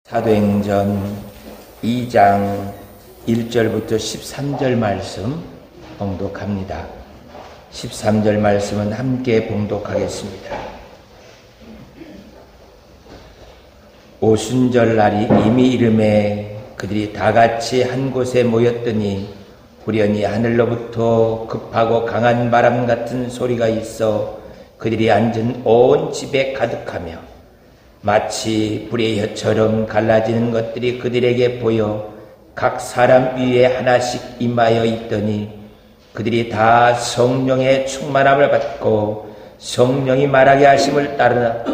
사도행전 2장 1절부터 13절 말씀 봉독합니다. 13절 말씀은 함께 봉독하겠습니다. 오순절 날이 이미 이름에 그들이 다같이 한 곳에 모였더니 후련히 하늘로부터 급하고 강한 바람 같은 소리가 있어 그들이 앉은 온 집에 가득하며 마치 불의 혀처럼 갈라지는 것들이 그들에게 보여 각 사람 위에 하나씩 임하여 있더니 그들이 다 성령의 충만함을 받고 성령이 말하게 하심을 따르나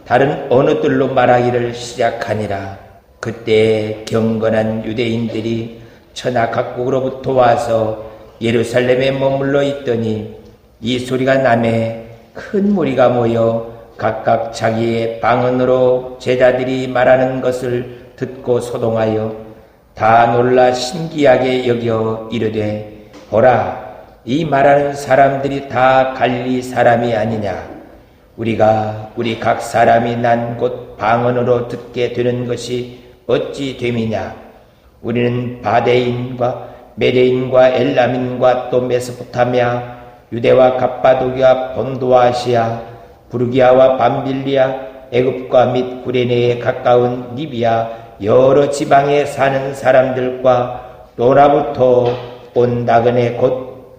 다른 언어들로 말하기를 시작하니라. 그때 경건한 유대인들이 천하 각국으로부터 와서 예루살렘에 머물러 있더니 이 소리가 나매 큰 무리가 모여 각각 자기의 방언으로 제자들이 말하는 것을 듣고 소동하여 다 놀라 신기하게 여겨 이르되 보라, 이 말하는 사람들이 다 갈릴리 사람이 아니냐. 우리가 우리 각 사람이 난 곳 방언으로 듣게 되는 것이 어찌 됨이냐. 우리는 바데인과 메데인과 엘람인과 또 메소포타미아, 유대와 갑바도기아, 본도와 아시아, 부르기아와 밤빌리아, 애굽과 및 구레네에 가까운 리비아 여러 지방에 사는 사람들과 로나부터 온 나그네 곧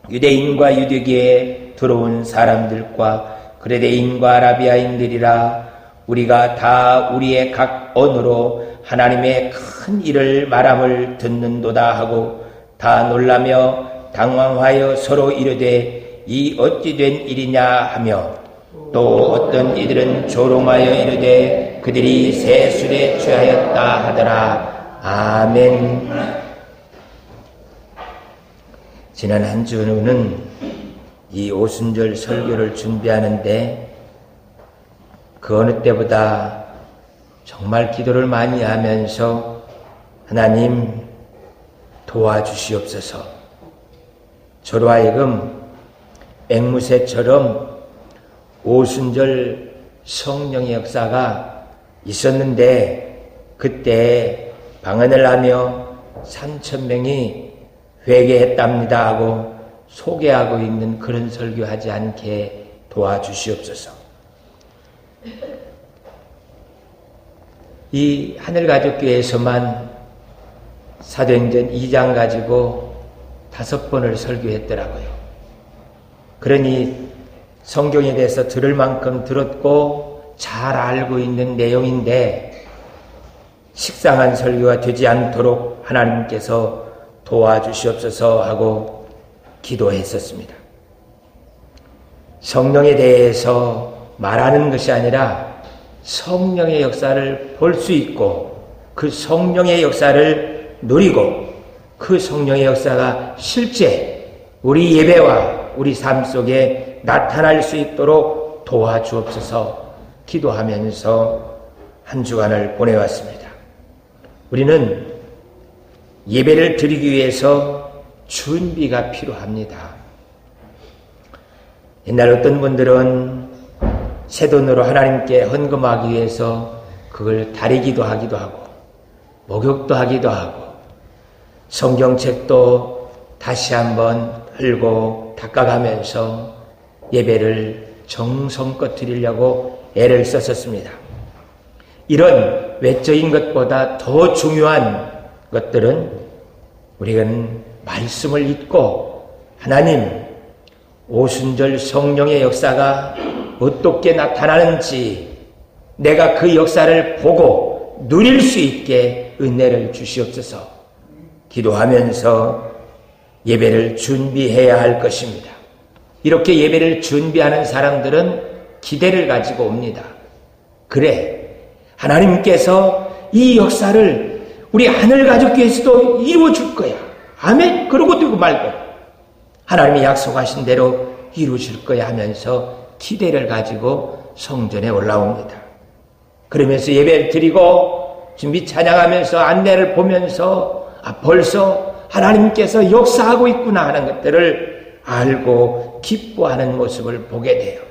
유대인과 유대계에 들어온 사람들과 그레데인과 아라비아인들이라. 우리가 다 우리의 각 언어로 하나님의 큰 일을 말함을 듣는도다 하고 다 놀라며 당황하여 서로 이르되 이 어찌 된 일이냐 하며 또 어떤 이들은 조롱하여 이르되 그들이 새 술에 취하였다 하더라. 아멘. 지난 한 주는 이 오순절 설교를 준비하는데 그 어느 때보다 정말 기도를 많이 하면서 하나님 도와주시옵소서. 저로 하여금 앵무새처럼 오순절 성령의 역사가 있었는데 그때 방언을 하며 3,000명이 회개했답니다 하고 소개하고 있는 그런 설교하지 않게 도와주시옵소서. 이 하늘가족교회에서만 사도행전 2장 가지고 5번을 설교했더라고요. 그러니 성경에 대해서 들을 만큼 들었고 잘 알고 있는 내용인데 식상한 설교가 되지 않도록 하나님께서 도와주시옵소서 하고 기도했었습니다. 성령에 대해서 말하는 것이 아니라 성령의 역사를 볼 수 있고 그 성령의 역사를 누리고 그 성령의 역사가 실제 우리 예배와 우리 삶 속에 나타날 수 있도록 도와주옵소서 기도하면서 한 주간을 보내왔습니다. 우리는 예배를 드리기 위해서 준비가 필요합니다. 옛날 어떤 분들은 새돈으로 하나님께 헌금하기 위해서 그걸 다리기도 하기도 하고 목욕도 하기도 하고 성경책도 다시 한번 흘고 닦아가면서 예배를 정성껏 드리려고 애를 썼었습니다. 이런 외적인 것보다 더 중요한 것들은 우리는 말씀을 읽고 하나님 오순절 성령의 역사가 어떻게 나타나는지 내가 그 역사를 보고 누릴 수 있게 은혜를 주시옵소서 기도하면서 예배를 준비해야 할 것입니다. 이렇게 예배를 준비하는 사람들은 기대를 가지고 옵니다. 그래, 하나님께서 이 역사를 우리 하늘가족교회에서도 이루어줄 거야. 아멘. 그러고 되고 말고 하나님이 약속하신 대로 이루어질 거야 하면서 기대를 가지고 성전에 올라옵니다. 그러면서 예배를 드리고 준비 찬양하면서 안내를 보면서 벌써 하나님께서 역사하고 있구나 하는 것들을 알고 기뻐하는 모습을 보게 돼요.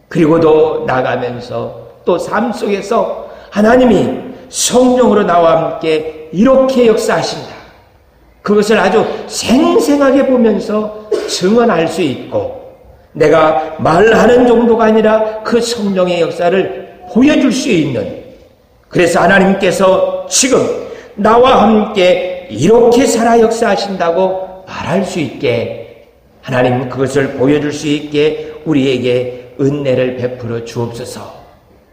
그리고도 나가면서 또 삶 속에서 하나님이 성령으로 나와 함께 이렇게 역사하신다. 그것을 아주 생생하게 보면서 증언할 수 있고, 내가 말하는 정도가 아니라 그 성령의 역사를 보여줄 수 있는, 그래서 하나님께서 지금 나와 함께 이렇게 살아 역사하신다고 말할 수 있게, 하나님 그것을 보여줄 수 있게 우리에게 은혜를 베풀어 주옵소서.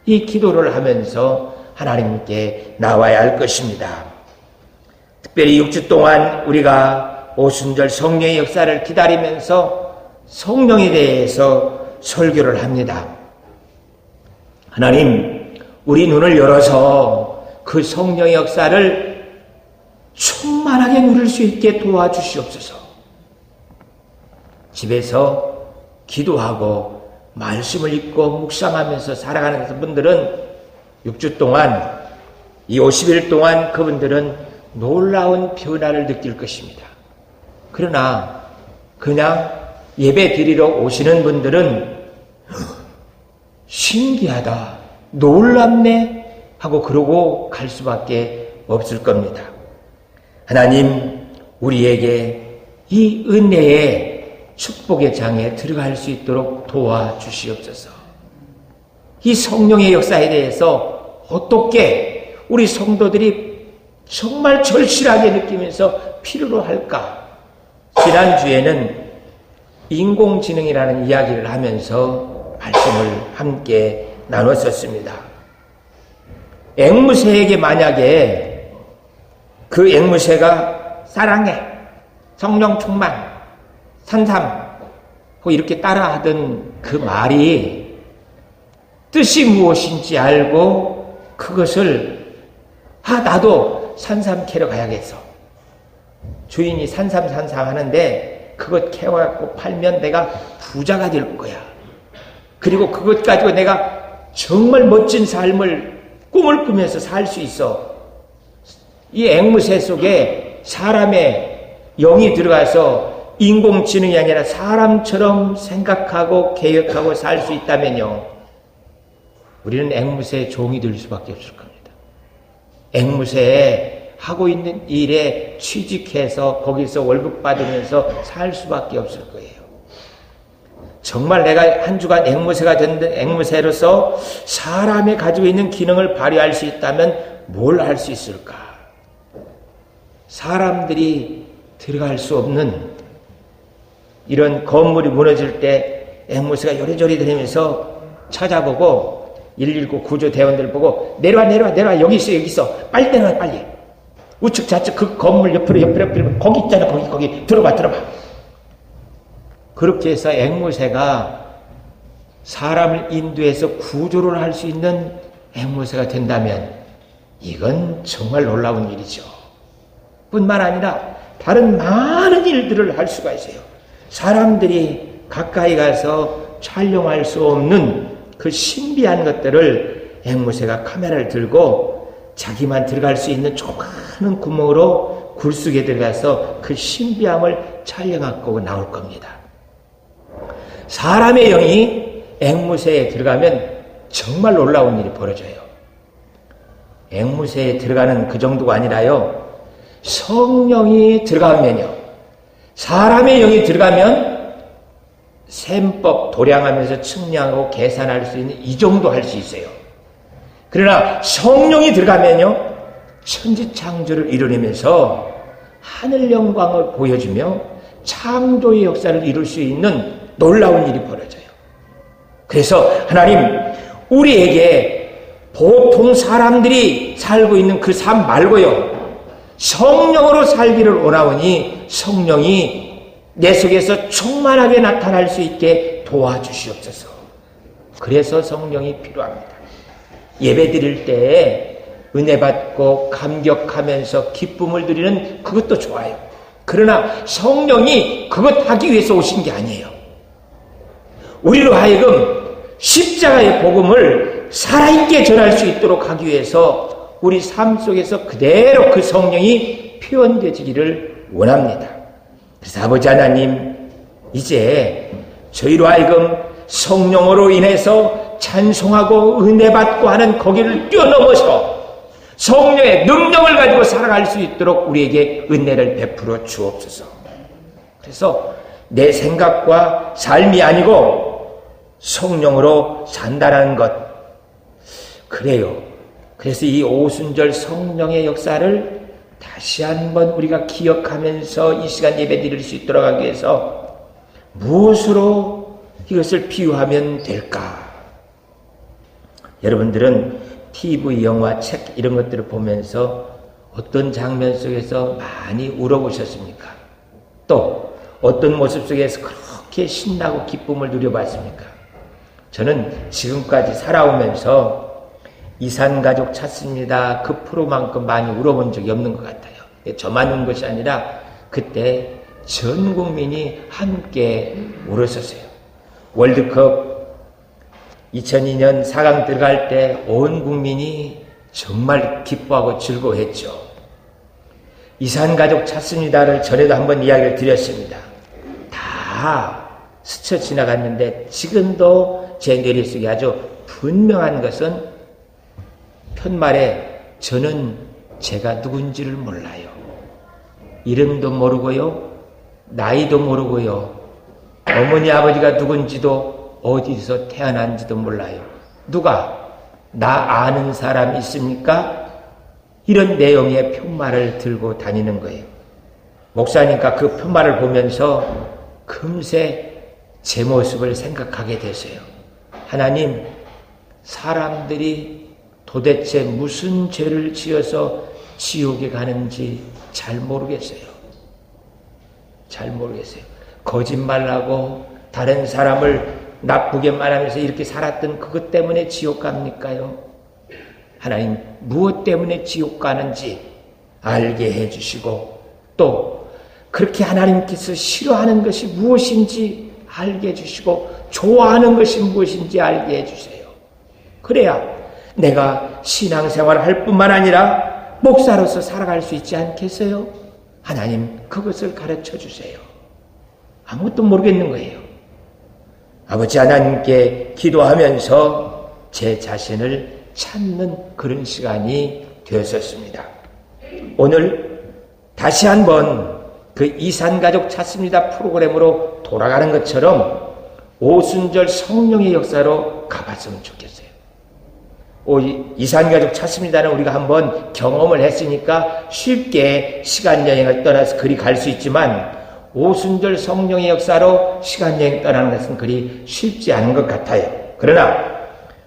이 기도를 하면서 하나님께 나와야 할 것입니다. 특별히 6주 동안 우리가 오순절 성령의 역사를 기다리면서 성령에 대해서 설교를 합니다. 하나님, 우리 눈을 열어서 그 성령의 역사를 충만하게 누릴 수 있게 도와주시옵소서. 집에서 기도하고 말씀을 읽고 묵상하면서 살아가는 분들은 6주 동안, 이 50일 동안 그분들은 놀라운 변화를 느낄 것입니다. 그러나 그냥 예배 드리러 오시는 분들은 신기하다, 놀랍네 하고 그러고 갈 수밖에 없을 겁니다. 하나님, 우리에게 이 은혜의 축복의 장에 들어갈 수 있도록 도와주시옵소서. 이 성령의 역사에 대해서 어떻게 우리 성도들이 정말 절실하게 느끼면서 필요로 할까? 지난주에는 인공지능이라는 이야기를 하면서 말씀을 함께 나눴었습니다. 앵무새에게 만약에 그 앵무새가 사랑해, 성령 충만, 산삼 이렇게 따라하던 그 말이 뜻이 무엇인지 알고 그것을 나도 산삼 캐러 가야겠어. 주인이 산삼 하는데 그것 캐와갖고 팔면 내가 부자가 될 거야. 그리고 그것 가지고 내가 정말 멋진 삶을 꿈을 꾸면서 살 수 있어. 이 앵무새 속에 사람의 영이 들어가서 인공지능이 아니라 사람처럼 생각하고 계획하고 살 수 있다면요, 우리는 앵무새의 종이 될 수밖에 없을 겁니다. 앵무새에 하고 있는 일에 취직해서 거기서 월급 받으면서 살 수밖에 없을 거예요. 정말 내가 한 주간 앵무새가 됐는데 앵무새로서 사람이 가지고 있는 기능을 발휘할 수 있다면 뭘 할 수 있을까? 사람들이 들어갈 수 없는 이런 건물이 무너질 때 앵무새가 요리조리 다니면서 찾아보고 119 구조대원들 보고 내려와 여기 있어 빨리 내려와 빨리 우측 좌측 그 건물 옆으로 거기 있잖아 거기 들어봐 그렇게 해서 앵무새가 사람을 인도해서 구조를 할 수 있는 앵무새가 된다면 이건 정말 놀라운 일이죠. 뿐만 아니라 다른 많은 일들을 할 수가 있어요. 사람들이 가까이 가서 촬영할 수 없는 그 신비한 것들을 앵무새가 카메라를 들고 자기만 들어갈 수 있는 조그마한 구멍으로 굴속에 들어가서 그 신비함을 촬영하고 나올 겁니다. 사람의 영이 앵무새에 들어가면 정말 놀라운 일이 벌어져요. 앵무새에 들어가는 그 정도가 아니라요, 성령이 들어가면요, 사람의 영이 들어가면 셈법 도량하면서 측량하고 계산할 수 있는 이 정도 할 수 있어요. 그러나 성령이 들어가면요, 천지창조를 이루면서 하늘 영광을 보여주며 창조의 역사를 이룰 수 있는 놀라운 일이 벌어져요. 그래서 하나님, 우리에게 보통 사람들이 살고 있는 그 삶 말고요, 성령으로 살기를 원하오니 성령이 내 속에서 충만하게 나타날 수 있게 도와주시옵소서. 그래서 성령이 필요합니다. 예배 드릴 때 은혜 받고 감격하면서 기쁨을 드리는 그것도 좋아요. 그러나 성령이 그것 하기 위해서 오신 게 아니에요. 우리로 하여금 십자가의 복음을 살아있게 전할 수 있도록 하기 위해서 우리 삶 속에서 그대로 그 성령이 표현되지기를 원합니다. 그래서 아버지 하나님, 이제 저희로 하여금 성령으로 인해서 찬송하고 은혜 받고 하는 거기를 뛰어넘어서 성령의 능력을 가지고 살아갈 수 있도록 우리에게 은혜를 베풀어 주옵소서. 그래서 내 생각과 삶이 아니고 성령으로 산다는 것. 그래요. 그래서 이 오순절 성령의 역사를 다시 한번 우리가 기억하면서 이 시간 예배 드릴 수 있도록 하기 위해서 무엇으로 이것을 비유하면 될까? 여러분들은 TV, 영화, 책 이런 것들을 보면서 어떤 장면 속에서 많이 울어보셨습니까? 또 어떤 모습 속에서 그렇게 신나고 기쁨을 누려봤습니까? 저는 지금까지 살아오면서 이산가족 찾습니다. 그 프로만큼 많이 울어본 적이 없는 것 같아요. 저만 운 것이 아니라 그때 전 국민이 함께 울었었어요. 월드컵 2002년 4강 들어갈 때 온 국민이 정말 기뻐하고 즐거워했죠. 이산가족 찾습니다를 전에도 한번 이야기를 드렸습니다. 다 스쳐 지나갔는데 지금도 제 뇌리 속에 아주 분명한 것은 편말에 저는 제가 누군지를 몰라요. 이름도 모르고요. 나이도 모르고요. 어머니 아버지가 누군지도 어디서 태어난지도 몰라요. 누가 나 아는 사람 있습니까? 이런 내용의 편말을 들고 다니는 거예요. 목사니까 그 편말을 보면서 금세 제 모습을 생각하게 됐어요. 하나님, 사람들이 도대체 무슨 죄를 지어서 지옥에 가는지 잘 모르겠어요. 잘 모르겠어요. 거짓말하고 다른 사람을 나쁘게 말하면서 이렇게 살았던 그것 때문에 지옥 갑니까요? 하나님, 무엇 때문에 지옥 가는지 알게 해주시고 또 그렇게 하나님께서 싫어하는 것이 무엇인지 알게 해주시고 좋아하는 것이 무엇인지 알게 해주세요. 그래야 내가 신앙생활을 할 뿐만 아니라 목사로서 살아갈 수 있지 않겠어요? 하나님, 그것을 가르쳐 주세요. 아무것도 모르겠는 거예요. 아버지 하나님께 기도하면서 제 자신을 찾는 그런 시간이 되었었습니다. 오늘 다시 한번 그 이산가족 찾습니다 프로그램으로 돌아가는 것처럼 오순절 성령의 역사로 가봤으면 좋겠어요. 이산가족 찾습니다는 우리가 한번 경험을 했으니까 쉽게 시간여행을 떠나서 그리 갈 수 있지만 오순절 성령의 역사로 시간여행 떠나는 것은 그리 쉽지 않은 것 같아요. 그러나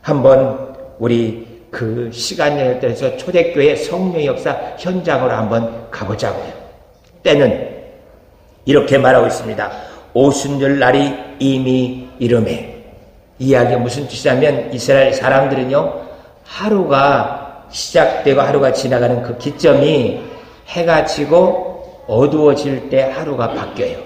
한번 우리 그 시간여행을 떠나서 초대교회 성령의 역사 현장으로 한번 가보자고요. 때는 이렇게 말하고 있습니다. 오순절 날이 이미 이르매. 이야기가 무슨 뜻이냐면 이스라엘 사람들은요, 하루가 시작되고 하루가 지나가는 그 기점이 해가 지고 어두워질 때 하루가 바뀌어요.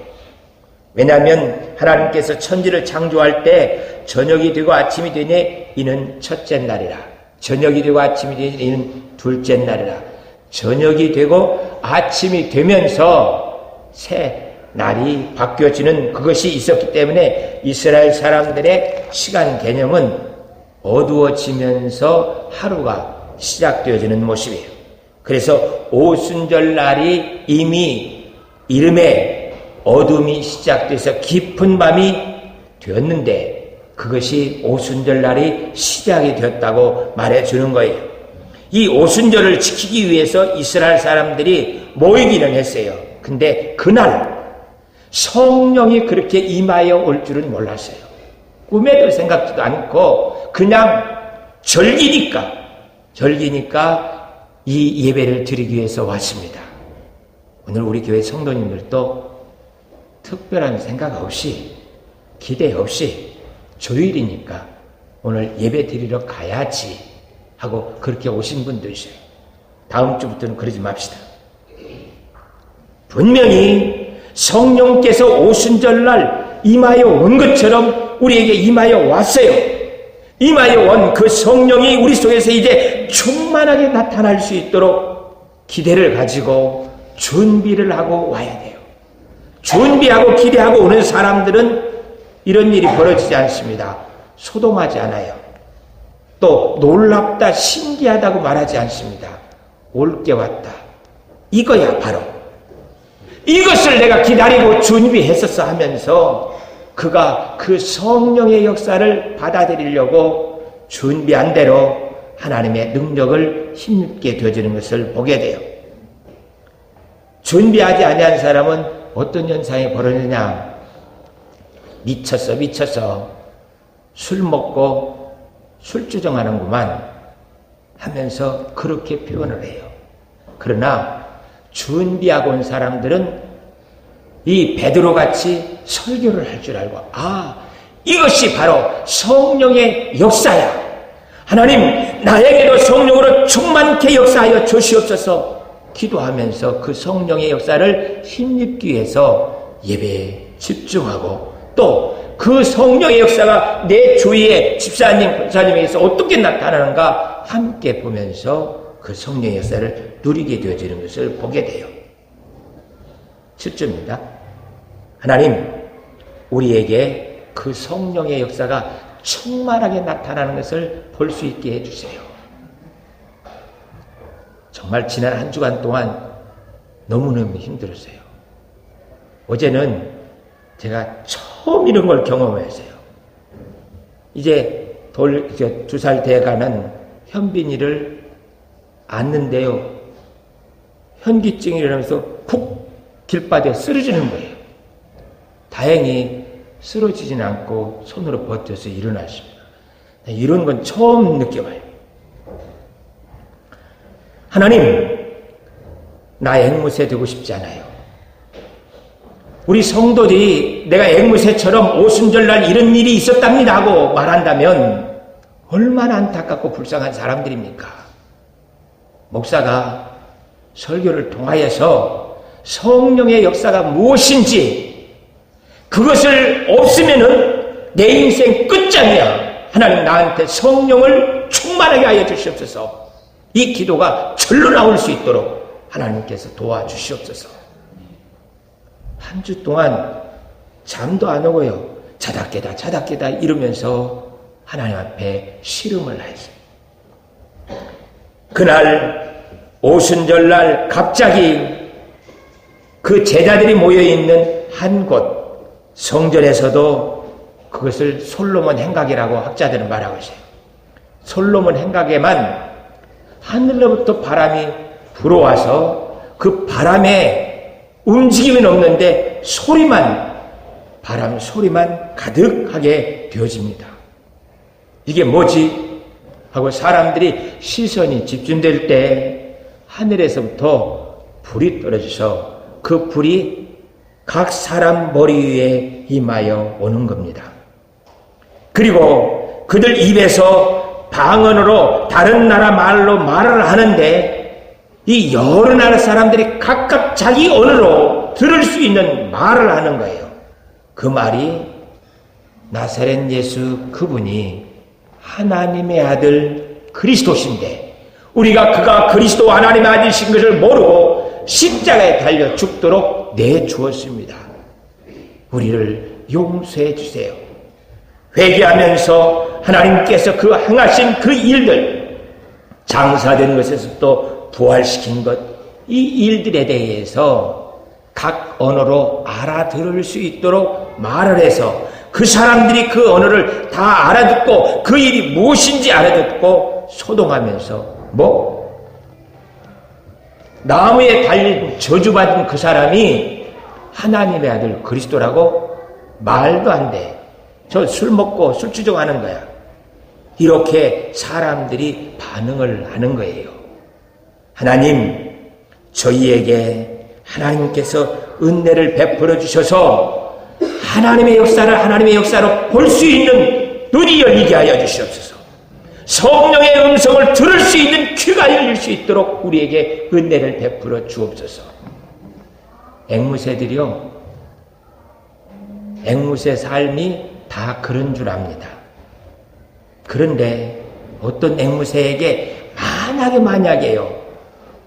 왜냐하면 하나님께서 천지를 창조할 때 저녁이 되고 아침이 되니 이는 첫째 날이라. 저녁이 되고 아침이 되니 이는 둘째 날이라. 저녁이 되고 아침이 되면서 새 날이 바뀌어지는 그것이 있었기 때문에 이스라엘 사람들의 시간 개념은 어두워지면서 하루가 시작되어지는 모습이에요. 그래서 오순절 날이 이미 이름에 어둠이 시작돼서 깊은 밤이 되었는데 그것이 오순절 날이 시작이 되었다고 말해주는 거예요. 이 오순절을 지키기 위해서 이스라엘 사람들이 모이기는 했어요. 근데 그날 성령이 그렇게 임하여 올 줄은 몰랐어요. 꿈에도 생각지도 않고 그냥 절기니까 이 예배를 드리기 위해서 왔습니다. 오늘 우리 교회 성도님들도 특별한 생각 없이 기대 없이 주일이니까 오늘 예배 드리러 가야지 하고 그렇게 오신 분도 있어요. 다음 주부터는 그러지 맙시다. 분명히 성령께서 오순절날 임하여 온 것처럼 우리에게 임하여 왔어요. 임하여 온 그 성령이 우리 속에서 이제 충만하게 나타날 수 있도록 기대를 가지고 준비를 하고 와야 돼요. 준비하고 기대하고 오는 사람들은 이런 일이 벌어지지 않습니다. 소동하지 않아요. 또 놀랍다 신기하다고 말하지 않습니다. 올게 왔다. 이거야 바로. 이것을 내가 기다리고 준비했었어 하면서 그가 그 성령의 역사를 받아들이려고 준비한 대로 하나님의 능력을 힘입게 되어지는 것을 보게 돼요. 준비하지 아니한 사람은 어떤 현상이 벌어지냐? 미쳤어. 술 먹고 술주정하는구만 하면서 그렇게 표현을 해요. 그러나 준비하고 온 사람들은 이 베드로같이 설교를 할 줄 알고, 이것이 바로 성령의 역사야. 하나님, 나에게도 성령으로 충만케 역사하여 주시옵소서 기도하면서 그 성령의 역사를 힘입기 위해서 예배에 집중하고, 또 그 성령의 역사가 내 주위에 집사님, 권사님에게서 어떻게 나타나는가 함께 보면서 그 성령의 역사를 누리게 되어지는 것을 보게 돼요. 7절입니다. 하나님, 우리에게 그 성령의 역사가 충만하게 나타나는 것을 볼 수 있게 해주세요. 정말 지난 한 주간 동안 너무너무 힘들었어요. 어제는 제가 처음 이런 걸 경험했어요. 이제 2살 돼가는 현빈이를 안는데요. 현기증이 일어나면서 푹 길바닥에 쓰러지는 거예요. 다행히 쓰러지진 않고 손으로 버텨서 일어났습니다. 이런 건 처음 느껴봐요. 하나님, 나 앵무새 되고 싶지 않아요. 우리 성도들이 내가 앵무새처럼 오순절날 이런 일이 있었답니다 하고 말한다면 얼마나 안타깝고 불쌍한 사람들입니까? 목사가 설교를 통하여서 성령의 역사가 무엇인지, 그것을 없으면은 내 인생 끝장이야. 하나님, 나한테 성령을 충만하게 하여 주시옵소서. 이 기도가 절로 나올 수 있도록 하나님께서 도와주시옵소서. 한 주 동안 잠도 안 오고요. 자다 깨다 이러면서 하나님 앞에 씨름을 했어요. 그날 오순절날 갑자기 그 제자들이 모여있는 한 곳 성전에서도 그것을 솔로몬 행각이라고 학자들은 말하고 있어요. 솔로몬 행각에만 하늘로부터 바람이 불어와서 그 바람에 움직임은 없는데 바람 소리만 가득하게 되어집니다. 이게 뭐지? 하고 사람들이 시선이 집중될 때 하늘에서부터 불이 떨어져서 그 불이 각 사람 머리 위에 임하여 오는 겁니다. 그리고 그들 입에서 방언으로 다른 나라 말로 말을 하는데 이 여러 나라 사람들이 각각 자기 언어로 들을 수 있는 말을 하는 거예요. 그 말이 나사렛 예수 그분이 하나님의 아들 그리스도신데 우리가 그가 그리스도 하나님의 아들이신 것을 모르고 십자가에 달려 죽도록 내주었습니다. 우리를 용서해 주세요. 회개하면서 하나님께서 그 행하신 그 일들, 장사된 것에서 또 부활시킨 것, 이 일들에 대해서 각 언어로 알아들을 수 있도록 말을 해서 그 사람들이 그 언어를 다 알아듣고 그 일이 무엇인지 알아듣고 소동하면서 나무에 달린 저주받은 그 사람이 하나님의 아들 그리스도라고? 말도 안 돼. 저 술 먹고 술주정하는 거야. 이렇게 사람들이 반응을 하는 거예요. 하나님, 저희에게 하나님께서 은혜를 베풀어 주셔서 하나님의 역사를 하나님의 역사로 볼 수 있는 눈이 열리게 하여 주시옵소서. 성령의 음성을 들을 수 있는 귀가 열릴 수 있도록 우리에게 은혜를 베풀어 주옵소서. 앵무새들이요, 앵무새 삶이 다 그런 줄 압니다. 그런데 어떤 앵무새에게 만약에요,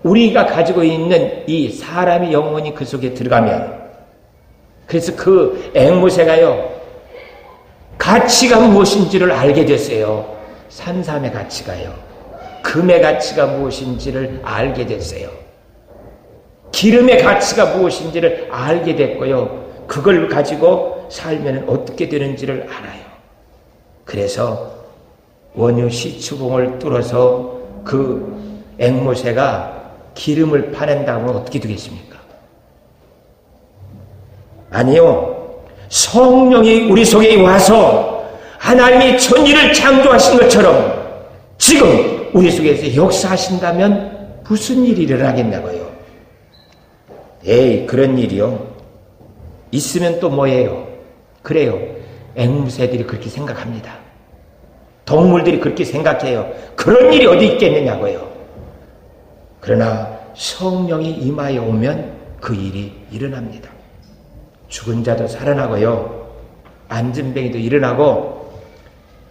우리가 가지고 있는 이 사람의 영혼이 그 속에 들어가면, 그래서 그 앵무새가요, 가치가 무엇인지를 알게 됐어요. 산삼의 가치가요. 금의 가치가 무엇인지를 알게 됐어요. 기름의 가치가 무엇인지를 알게 됐고요. 그걸 가지고 살면 어떻게 되는지를 알아요. 그래서 원유 시추봉을 뚫어서 그 앵무새가 기름을 파낸다면 어떻게 되겠습니까? 아니요. 성령이 우리 속에 와서 하나님이 천지를 창조하신 것처럼 지금 우리 속에서 역사하신다면 무슨 일이 일어나겠냐고요. 에이, 그런 일이요. 있으면 또 뭐예요? 그래요. 앵무새들이 그렇게 생각합니다. 동물들이 그렇게 생각해요. 그런 일이 어디 있겠느냐고요. 그러나 성령이 임하여 오면 그 일이 일어납니다. 죽은 자도 살아나고요. 안진뱅이도 일어나고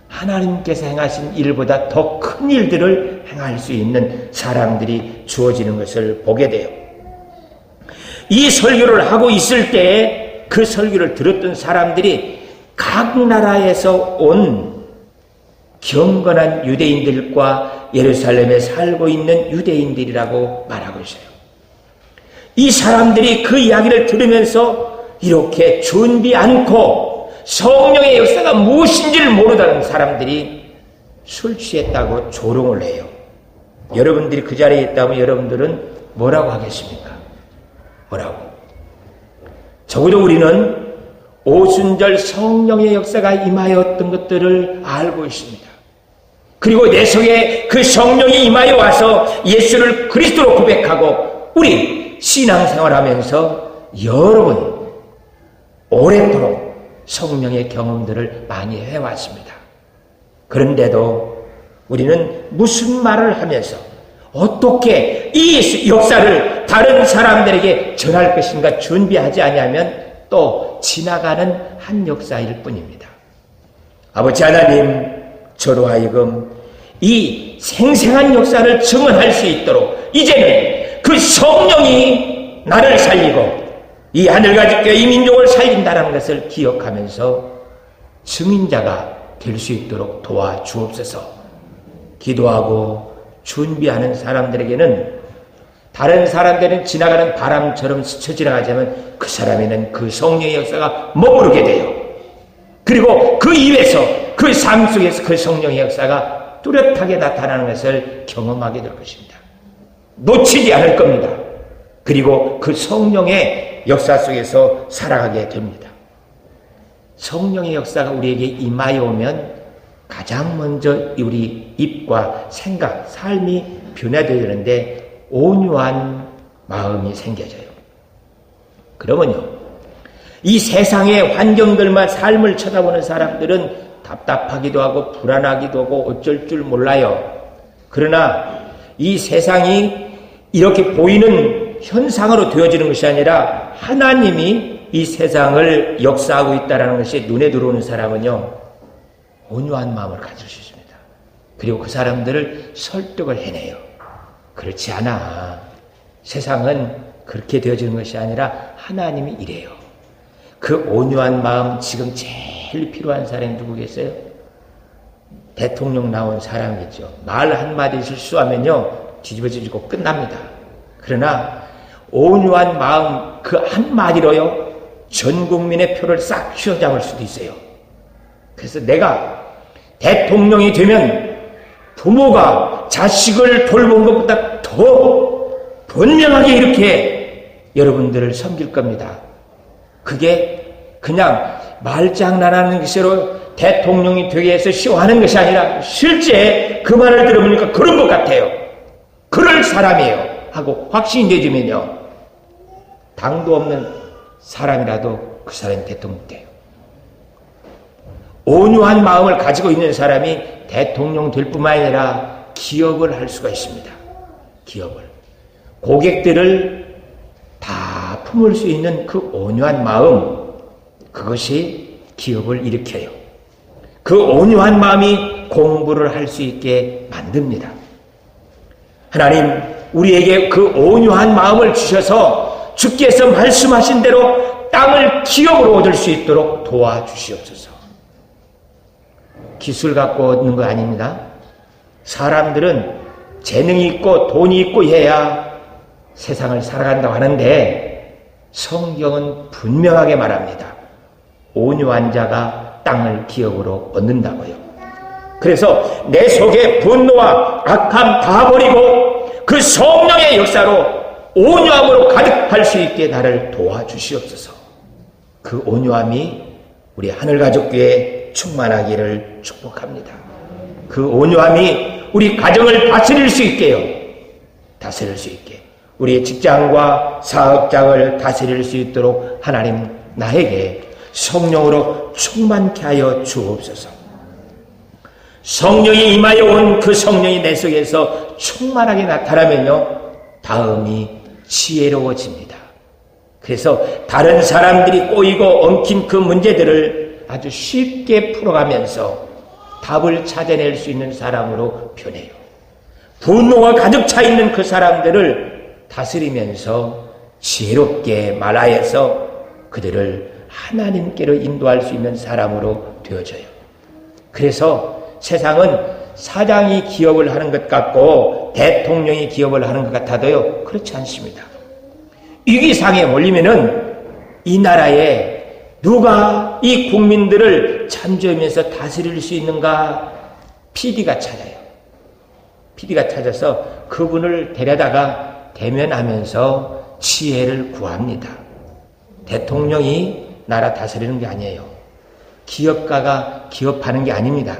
하나님께서 행하신 일보다 더 큰 일들을 행할 수 있는 사람들이 주어지는 것을 보게 돼요. 이 설교를 하고 있을 때에 그 설교를 들었던 사람들이 각 나라에서 온 경건한 유대인들과 예루살렘에 살고 있는 유대인들이라고 말하고 있어요. 이 사람들이 그 이야기를 들으면서 이렇게 준비 않고 성령의 역사가 무엇인지를 모르다는 사람들이 술 취했다고 조롱을 해요. 여러분들이 그 자리에 있다면 여러분들은 뭐라고 하겠습니까? 뭐라고? 적어도 우리는 오순절 성령의 역사가 임하였던 것들을 알고 있습니다. 그리고 내 속에 그 성령이 임하여 와서 예수를 그리스도로 고백하고 우리 신앙생활하면서 여러 번 오랫도록 성령의 경험들을 많이 해왔습니다. 그런데도 우리는 무슨 말을 하면서 어떻게 이 역사를 다른 사람들에게 전할 것인가 준비하지 않으면 또 지나가는 한 역사일 뿐입니다. 아버지 하나님, 저로 하여금 이 생생한 역사를 증언할 수 있도록 이제는 그 성령이 나를 살리고 이 하늘과 지켜 이 민족을 살린다는 것을 기억하면서 증인자가 될 수 있도록 도와주옵소서. 기도하고 준비하는 사람들에게는 다른 사람들은 지나가는 바람처럼 스쳐 지나가자면 그 사람에는 그 성령의 역사가 머무르게 돼요. 그리고 그 입에서 그 삶 속에서 그 성령의 역사가 뚜렷하게 나타나는 것을 경험하게 될 것입니다. 놓치지 않을 겁니다. 그리고 그 성령의 역사 속에서 살아가게 됩니다. 성령의 역사가 우리에게 임하여 오면 가장 먼저 우리 입과 생각, 삶이 변화되어야 되는데 온유한 마음이 생겨져요. 그러면요, 이 세상의 환경들만 삶을 쳐다보는 사람들은 답답하기도 하고 불안하기도 하고 어쩔 줄 몰라요. 그러나 이 세상이 이렇게 보이는 현상으로 되어지는 것이 아니라 하나님이 이 세상을 역사하고 있다는 것이 눈에 들어오는 사람은요, 온유한 마음을 가질 수 있습니다. 그리고 그 사람들을 설득을 해내요. 그렇지 않아. 세상은 그렇게 되어지는 것이 아니라 하나님이 이래요. 그 온유한 마음, 지금 제일 필요한 사람이 누구겠어요? 대통령 나온 사람이겠죠. 말 한마디 실수하면요, 뒤집어지고 끝납니다. 그러나 온유한 마음 그 한마디로요, 전 국민의 표를 싹 휘어잡을 수도 있어요. 그래서 내가 대통령이 되면 부모가 자식을 돌본 것보다 더 분명하게 이렇게 여러분들을 섬길 겁니다. 그게 그냥 말장난하는 것으로 대통령이 되기 위해서 쇼하는 것이 아니라 실제 그 말을 들어보니까 그런 것 같아요. 그럴 사람이에요 하고 확신이 되지면요, 당도 없는 사람이라도 그 사람이 대통령 돼요. 온유한 마음을 가지고 있는 사람이 대통령 될 뿐만 아니라 기업을 할 수가 있습니다. 기업을. 고객들을 다 품을 수 있는 그 온유한 마음, 그것이 기업을 일으켜요. 그 온유한 마음이 공부를 할 수 있게 만듭니다. 하나님, 우리에게 그 온유한 마음을 주셔서 주께서 말씀하신 대로 땅을 기업으로 얻을 수 있도록 도와주시옵소서. 기술 갖고 얻는 거 아닙니다. 사람들은 재능이 있고 돈이 있고 해야 세상을 살아간다고 하는데 성경은 분명하게 말합니다. 온유한 자가 땅을 기업으로 얻는다고요. 그래서 내 속에 분노와 악함 다 버리고 그 성령의 역사로 온유함으로 가득할 수 있게 나를 도와주시옵소서. 그 온유함이 우리 하늘가족교회에 충만하기를 축복합니다. 그 온유함이 우리 가정을 다스릴 수 있게요. 다스릴 수 있게. 우리의 직장과 사업장을 다스릴 수 있도록 하나님 나에게 성령으로 충만케 하여 주옵소서. 성령이 임하여 온 그 성령이 내 속에서 충만하게 나타나면요, 다음이 지혜로워집니다. 그래서 다른 사람들이 꼬이고 엉킨 그 문제들을 아주 쉽게 풀어가면서 답을 찾아낼 수 있는 사람으로 변해요. 분노가 가득 차 있는 그 사람들을 다스리면서 지혜롭게 말하여서 그들을 하나님께로 인도할 수 있는 사람으로 되어져요. 그래서 세상은 사장이 기업을 하는 것 같고 대통령이 기업을 하는 것 같아도요, 그렇지 않습니다. 위기상에 몰리면은 이 나라에 누가 이 국민들을 잠재우면서 다스릴 수 있는가? PD가 찾아요. PD가 찾아서 그분을 데려다가 대면하면서 지혜를 구합니다. 대통령이 나라 다스리는 게 아니에요. 기업가가 기업하는 게 아닙니다.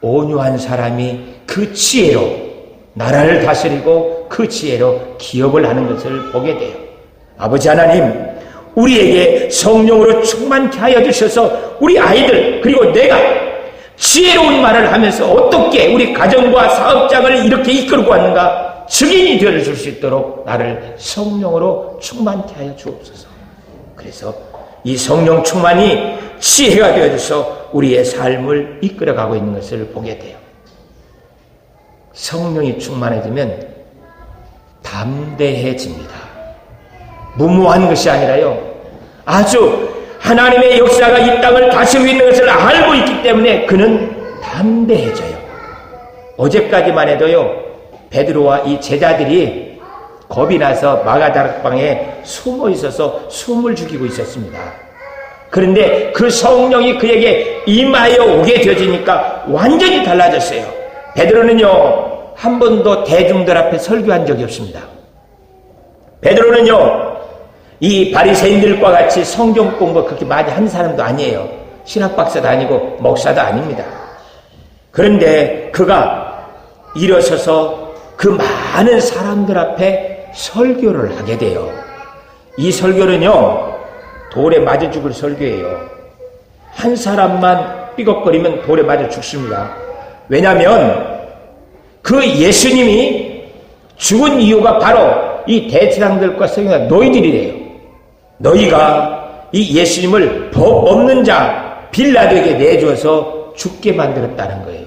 온유한 사람이 그 지혜로 나라를 다스리고 그 지혜로 기업을 하는 것을 보게 돼요. 아버지 하나님, 우리에게 성령으로 충만케 하여 주셔서 우리 아이들 그리고 내가 지혜로운 말을 하면서 어떻게 우리 가정과 사업장을 이렇게 이끌고 왔는가 증인이 되어줄 수 있도록 나를 성령으로 충만케 하여 주옵소서. 그래서 이 성령 충만이 지혜가 되어줘서 우리의 삶을 이끌어가고 있는 것을 보게 돼요. 성령이 충만해지면 담대해집니다. 무모한 것이 아니라요, 아주 하나님의 역사가 이 땅을 다스리고 있는 것을 알고 있기 때문에 그는 담대해져요. 어제까지만 해도요, 베드로와 이 제자들이 겁이 나서 마가다락방에 숨어 있어서 숨을 죽이고 있었습니다. 그런데 그 성령이 그에게 임하여 오게 되어지니까 완전히 달라졌어요. 베드로는요, 한 번도 대중들 앞에 설교한 적이 없습니다. 베드로는요, 이 바리새인들과 같이 성경 공부 그렇게 많이 한 사람도 아니에요. 신학박사도 아니고 목사도 아닙니다. 그런데 그가 일어서서 그 많은 사람들 앞에 설교를 하게 돼요. 이 설교는요, 돌에 맞아 죽을 설교예요. 한 사람만 삐걱거리면 돌에 맞아 죽습니다. 왜냐하면 그 예수님이 죽은 이유가 바로 이 대제사장들과 서기관 너희들이래요. 너희가 이 예수님을 법 없는 자 빌라도에게 내주어서 죽게 만들었다는 거예요.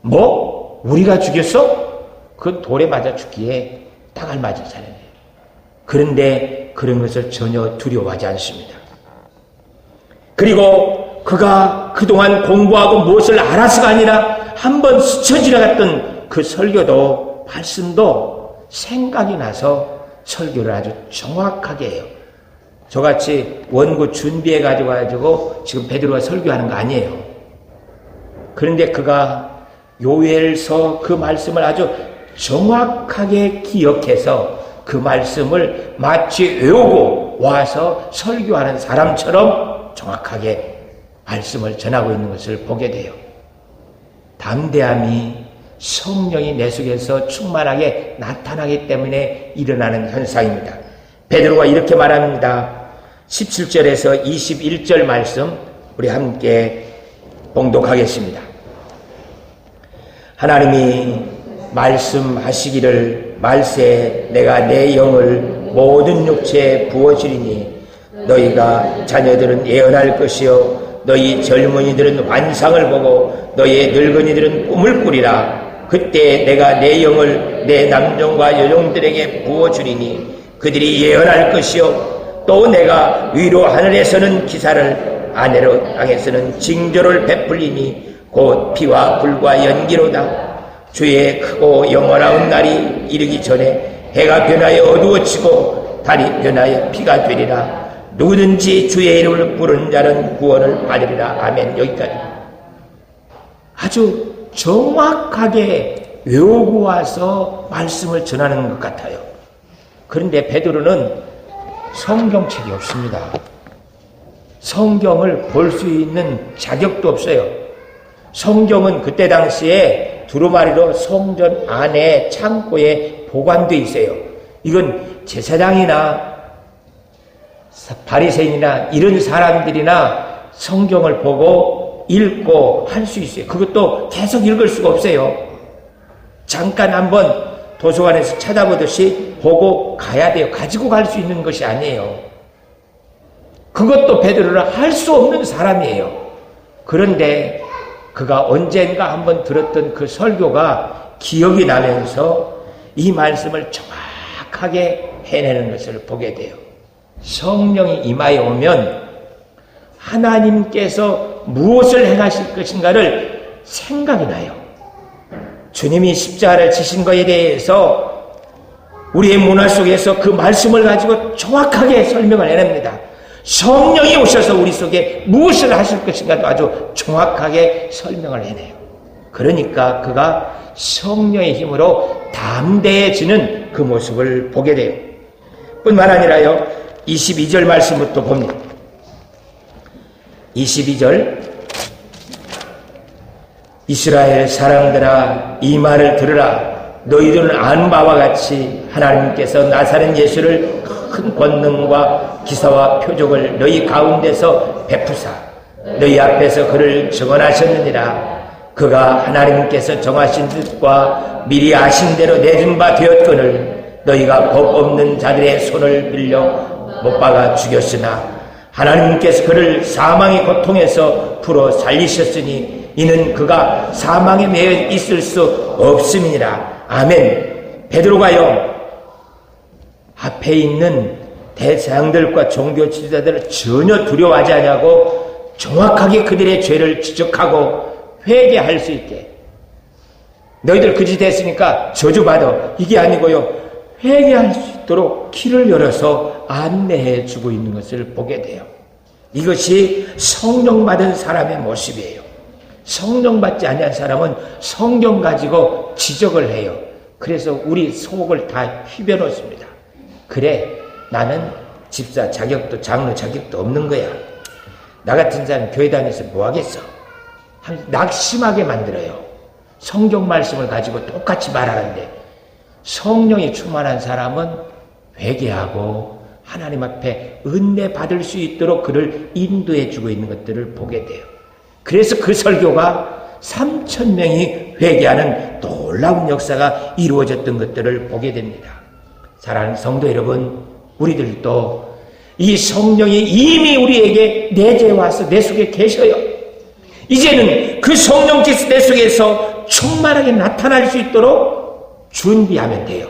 뭐? 우리가 죽였어? 그 돌에 맞아 죽기에 딱 알맞은 사람이에요. 그런데 그런 것을 전혀 두려워하지 않습니다. 그리고 그가 그동안 공부하고 무엇을 알아서가 아니라 한번 스쳐 지나갔던 그 설교도 말씀도 생각이 나서 설교를 아주 정확하게 해요. 저같이 원고 준비해 가지고 지금 베드로가 설교하는 거 아니에요. 그런데 그가 요엘서 그 말씀을 아주 정확하게 기억해서 그 말씀을 마치 외우고 와서 설교하는 사람처럼 정확하게 말씀을 전하고 있는 것을 보게 돼요. 담대함이 성령이 내 속에서 충만하게 나타나기 때문에 일어나는 현상입니다. 베드로가 이렇게 말합니다. 17절에서 21절 말씀 우리 함께 봉독하겠습니다. 하나님이 말씀하시기를 말세 내가 내 영을 모든 육체에 부어주리니 너희가 자녀들은 예언할 것이요 너희 젊은이들은 환상을 보고 너희 늙은이들은 꿈을 꾸리라. 그때 내가 내 영을 내 남종과 여종들에게 부어주리니 그들이 예언할 것이요 또 내가 위로 하늘에서는 기사를 아래로 땅에서는 징조를 베풀리니 곧 피와 불과 연기로다. 주의 크고 영원한 날이 이르기 전에 해가 변하여 어두워지고 달이 변하여 피가 되리라. 누구든지 주의 이름을 부르는 자는 구원을 받으리라. 아멘. 여기까지. 아주 정확하게 외우고 와서 말씀을 전하는 것 같아요. 그런데 베드로는 성경책이 없습니다. 성경을 볼 수 있는 자격도 없어요. 성경은 그때 당시에 두루마리로 성전 안에 창고에 보관되어 있어요. 이건 제사장이나 바리새인이나 이런 사람들이나 성경을 보고 읽고 할 수 있어요. 그것도 계속 읽을 수가 없어요. 잠깐 한번 도서관에서 찾아보듯이 보고 가야 돼요. 가지고 갈 수 있는 것이 아니에요. 그것도 베드로는 할 수 없는 사람이에요. 그런데 그가 언젠가 한번 들었던 그 설교가 기억이 나면서 이 말씀을 정확하게 해내는 것을 보게 돼요. 성령이 임하여 오면 하나님께서 무엇을 행하실 것인가를 생각이 나요. 주님이 십자가를 지신 것에 대해서 우리의 문화 속에서 그 말씀을 가지고 정확하게 설명을 해냅니다. 성령이 오셔서 우리 속에 무엇을 하실 것인가도 아주 정확하게 설명을 해내요. 그러니까 그가 성령의 힘으로 담대해지는 그 모습을 보게 돼요. 뿐만 아니라요, 22절 말씀부터 봅니다. 22절, 이스라엘 사람들아 이 말을 들으라. 너희들은 아는 바와 같이 하나님께서 나사렛 예수를 큰 권능과 기사와 표적을 너희 가운데서 베푸사 너희 앞에서 그를 증언하셨느니라. 그가 하나님께서 정하신 뜻과 미리 아신 대로 내준 바 되었거늘 너희가 법 없는 자들의 손을 빌려 못 박아 죽였으나 하나님께서 그를 사망의 고통에서 풀어 살리셨으니 이는 그가 사망에 매여 있을 수 없음이니라. 아멘. 베드로가요, 앞에 있는 대장들과 종교 지도자들을 전혀 두려워하지 않냐고 정확하게 그들의 죄를 지적하고 회개할 수 있게, 너희들 그 짓 했으니까 저주받아, 이게 아니고요, 회개할 수 있도록 길을 열어서 안내해 주고 있는 것을 보게 돼요. 이것이 성령 받은 사람의 모습이에요. 성령 받지 아니한 사람은 성경 가지고 지적을 해요. 그래서 우리 속을 다 휘벼놓습니다. 그래, 나는 집사 자격도 장로 자격도 없는 거야. 나 같은 사람 교회 다녀서 뭐 하겠어? 낙심하게 만들어요. 성경 말씀을 가지고 똑같이 말하는데, 성령이 충만한 사람은 회개하고 하나님 앞에 은혜 받을 수 있도록 그를 인도해 주고 있는 것들을 보게 돼요. 그래서 그 설교가 3,000명이 회개하는 놀라운 역사가 이루어졌던 것들을 보게 됩니다. 사랑하는 성도 여러분, 우리들도 이 성령이 이미 우리에게 내재해 와서 내 속에 계셔요. 이제는 그 성령께서 내 속에서 충만하게 나타날 수 있도록 준비하면 돼요.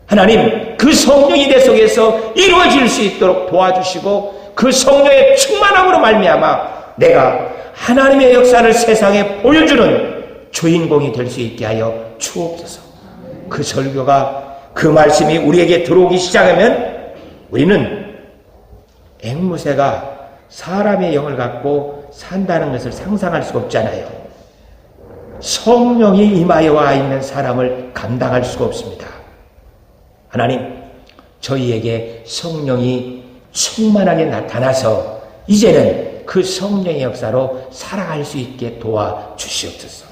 하나님, 그 성령이 내 속에서 이루어질 수 있도록 도와주시고 그 성령의 충만함으로 말미암아 내가 하나님의 역사를 세상에 보여주는 주인공이 될 수 있게 하여 주옵소서. 그 설교가, 그 말씀이 우리에게 들어오기 시작하면 우리는 앵무새가 사람의 영을 갖고 산다는 것을 상상할 수가 없잖아요. 성령이 임하여 와 있는 사람을 감당할 수가 없습니다. 하나님, 저희에게 성령이 충만하게 나타나서 이제는 그 성령의 역사로 살아갈 수 있게 도와주시옵소서.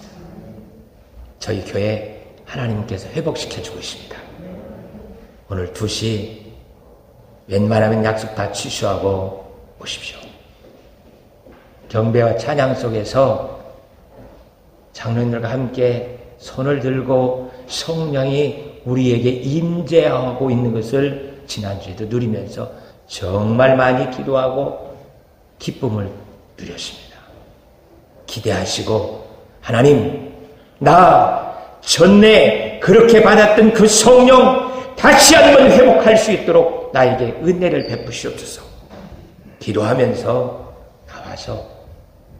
저희 교회 하나님께서 회복시켜주고 있습니다. 오늘 2시 웬만하면 약속 다 취소하고 오십시오. 경배와 찬양 속에서 장로님들과 함께 손을 들고 성령이 우리에게 임재하고 있는 것을 지난주에도 누리면서 정말 많이 기도하고 기쁨을 누렸습니다. 기대하시고, 하나님, 나 전에 그렇게 받았던 그 성령 다시 한번 회복할 수 있도록 나에게 은혜를 베푸시옵소서. 기도하면서 나와서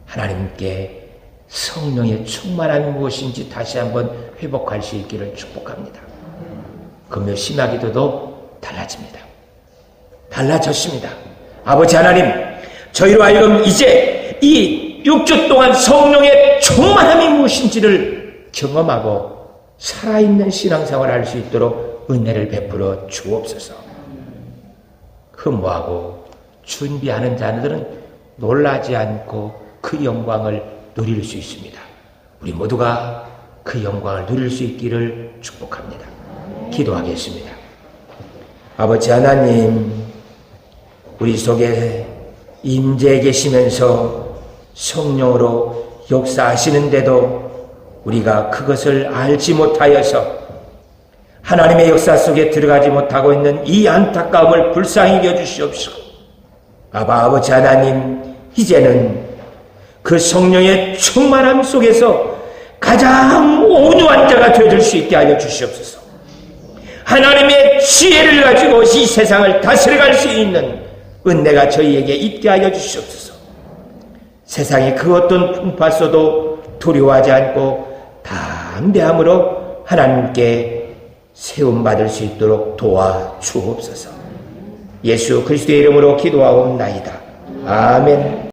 하나님께 성령의 충만함이 무엇인지 다시 한번 회복할 수 있기를 축복합니다. 금요 심야기도도 달라집니다. 달라졌습니다. 아버지 하나님, 저희로 하여금 이제 이 6주 동안 성령의 충만함이 무엇인지를 경험하고 살아있는 신앙생활을 할 수 있도록 은혜를 베풀어 주옵소서. 흠모하고 준비하는 자들은 놀라지 않고 그 영광을 누릴 수 있습니다. 우리 모두가 그 영광을 누릴 수 있기를 축복합니다. 기도하겠습니다. 아버지 하나님, 우리 속에 임재해 계시면서 성령으로 역사하시는데도 우리가 그것을 알지 못하여서 하나님의 역사 속에 들어가지 못하고 있는 이 안타까움을 불쌍히 여주시옵시고, 아버지 하나님, 이제는 그 성령의 충만함 속에서 가장 온유한 자가 되어줄 수 있게 하여 주시옵소서. 하나님의 지혜를 가지고 이 세상을 다스려갈 수 있는 은혜가 저희에게 있게 하여 주시옵소서. 세상의 그 어떤 풍파서도 두려워하지 않고 담대함으로 하나님께 세움받을 수 있도록 도와주옵소서. 예수 그리스도의 이름으로 기도하옵나이다. 아멘.